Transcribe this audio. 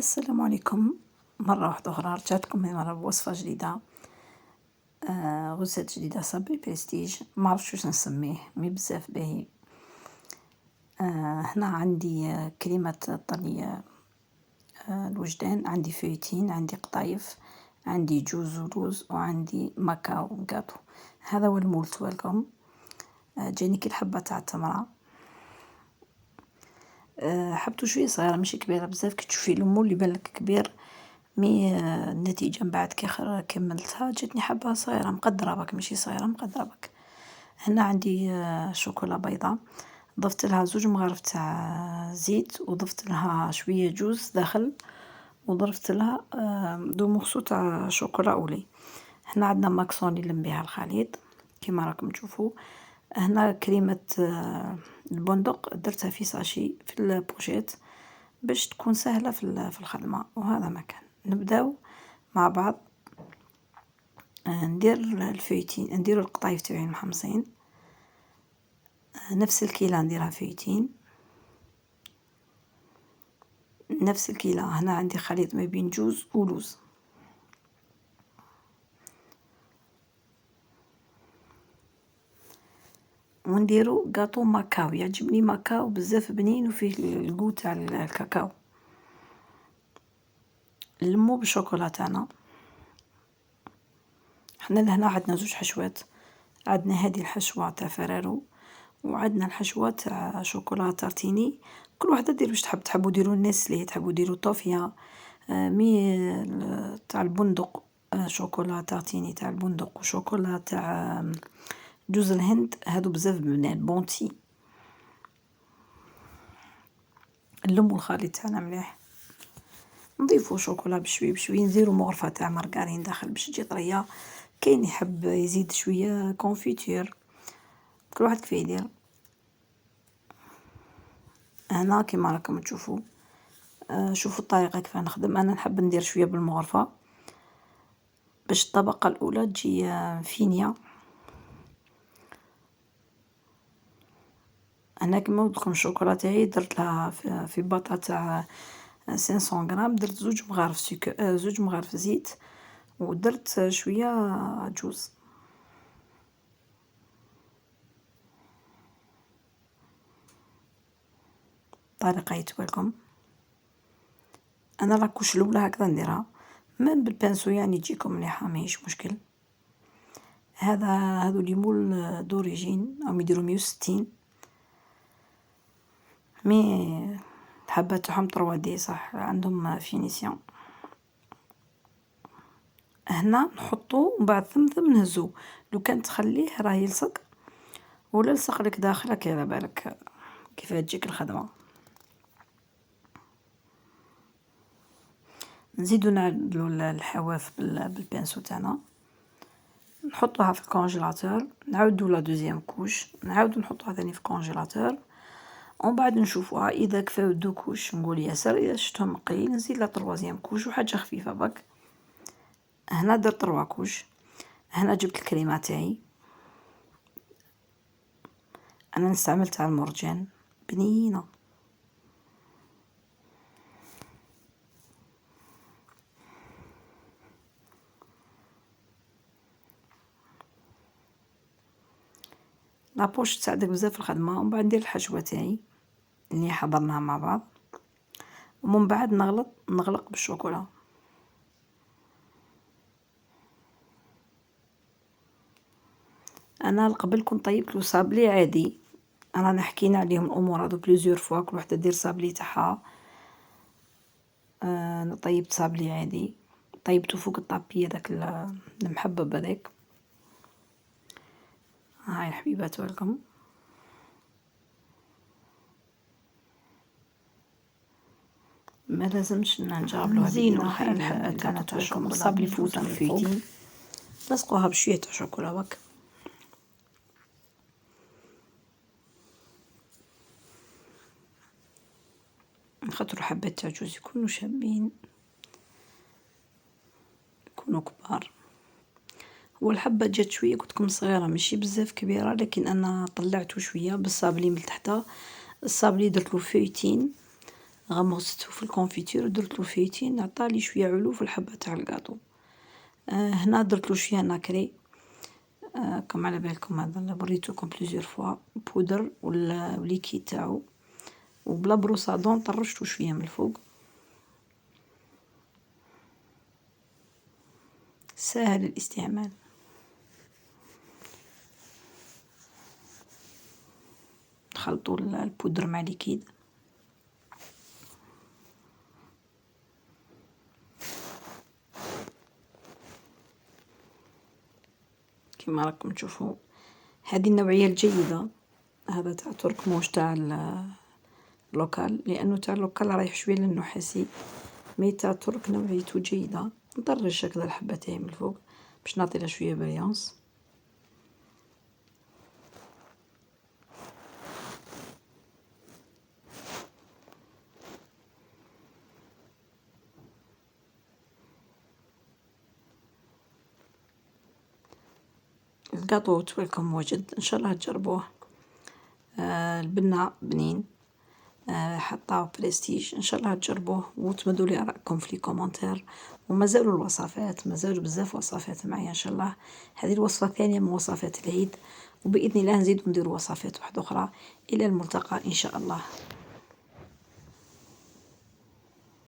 السلام عليكم. مرة واحدة أخرى رجعتكم مرة بوصفة جديدة، غزات جديدة صابي بريستيج، معرفتش واش نسميه مي بزاف باهي. هنا عندي كريمة طلي الوجدان، عندي فيتين، عندي قطايف، عندي جوز ولوز، وعندي ماكاو جاتو. هذا هو المول تبالكم. جاني كي الحبة تاع التمرة، حبته شوية صغيرة ماشي كبيرة بزاف. كي تشوفي المول يبانلك كبير، مي النتيجة من بعد كي كملتها جاتني حبة صغيرة مقدرة بك، ماشي صغيرة مقدرة بك. هنا عندي شوكولا بيضاء، ضفت لها 2 مغارف تاع زيت، وضفت لها شوية جوز داخل، وضفت لها 2 مغصو تاع شوكولا أولي. هنا عندنا ماكسون اللي نلم بها الخليط كيما راكم تشوفوا. هنا كريمة البندق درتها في ساشي في البوشيت باش تكون سهلة في الخدمة. وهذا ما كان. نبداو مع بعض. ندير الفيتين، نديرو القطايف تاعي المحمصين، نفس الكيلة نديرها فيتين، نفس الكيلة. هنا عندي خليط ما بين جوز ولوز. ونديرو غاطو ماكاو، يعجبني ماكاو بزاف بنين وفيه القو تاع الكاكاو. نلمو بالشوكولا تاعنا. حنا لهنا عندنا 2 حشوات، عندنا هذه الحشوة تاع فرارو، وعندنا الحشوة تاع شوكولا تارتيني. كل وحدة دير واش تحب، تحبوا ديروا نيسلي، تحبوا ديروا طوفيا، مي تاع البندق شوكولا تارتيني تاع البندق، وشوكولا تاع جوز الهند هادو بزاف بنان بونتي. نلمو الخليط تاعنا مليح، نضيفو شوكولا بشوي بشوي، نديرو مغرفة تاع مارغرين داخل باش تجي طرية. كاين يحب يزيد شوية كونفيتير، كل واحد كيف يدير. هنا كيما راكم تشوفوا، شوفوا الطريقة كيف نخدم. انا نحب ندير شوية بالمغرفة باش الطبقة الاولى تجي فينية. انا كيما قلتلكم الشوكولا تاعي درت لها في باطة تاع 500 غرام، درت 2 مغارف 2 مغارف زيت، ودرت شوية جوز. طريقة يتبالكم. انا لاكوش الاولى هكذا نديرها، من بالبانسو يعني تجيكم مليحة ماهيش مشكل. هادو لي مول دوريجين راهم يديرو 160، مي الحبات تاعهم 3D صح، عندهم فينيسيون. هنا نحطو ومن بعد ثم نهزو. لو كان تخليه راه يلصق، ولا لصق لك داخل راكي على بالك كيف تجيك الخدمة. نزيدو نعدلو الحواف بالبانسو تاعنا، نحطوها في الكونجيلاتور، نعاودو لا دوزيام كوش، نعاودو نحطوها ثاني في الكونجيلاتور، ومن بعد نشوفوها اذا كفاو 2 كوش نقول ياسر، اذا شفتهم قليل نزيد لا 3 كوش وحاجة خفيفة برك. هنا درت 3 كوش. هنا جبت الكريمة تاعي، انا نستعمل تاع المرجان بنينة. لابوش تساعدك بزاف في الخدمة. ومن بعد ندير الحشوة تاعي اللي حضرناها مع بعض، ومن بعد نغلق بالشوكولا. انا قبل كنت طيبت له صابلي عادي، رانا حكينا عليهم الامور هذو بليزيور فوا، كل وحده دير صابلي تاعها. انا طيبت صابلي عادي، طيبته فوق الطابية داك المحبب هذاك. هاي الحبيبات ولكم. ما لازمش نجربلوها نزينو بايدينا. الحبة تاعنا تاع تاعكم الشوكولا الصابلي بالجوز فوتو من فوق، والفيتين. لصقوها بشوية تاع شوكولا وك. نخاطر الحبات تاع جوز يكونوا شابين، يكونوا كبار. والحبة جات شوية قلتلكم صغيرة ماشي بزاف كبيرة، لكن انا طلعته شوية بالصابلي من تحت. الصابلي درتلو فويتين، غمستو في الكونفيتور و درتلو فيتين عطالي شوية علو في الحبة تاع القاطو. هنا درتلو شوية ناكري، كما على بالكم هذا وريتلكم بليزيور فوا، بودر و ليكيد تاعو، و بلا بروصادون طرشتو شوية من الفوق. ساهل الاستعمال. نخلطو البودر مع ليكيد. كما راكم تشوفوا هذه النوعية الجيدة، هذا تاع ترك موش تاع اللوكال، لأنه تاع اللوكال رايح شوية للنحاسي، مي تاع ترك نوعيته جيدة. نطرش هكذا الحبة تاعي من الفوق باش نعطيلها شوية بريونس. القاطو تويلكم واجد، ان شاء الله تجربوه. البنة بنين، حطاو بريستيج، ان شاء الله تجربوه وتمدوا لي رايكم في لي كومونتير. ومازالوا الوصفات، مازالوا بزاف وصفات معايا ان شاء الله. هذه الوصفة الثانية من وصفات العيد، وباذن الله نزيدو نديرو وصفات واحدة اخرى. الى الملتقى ان شاء الله.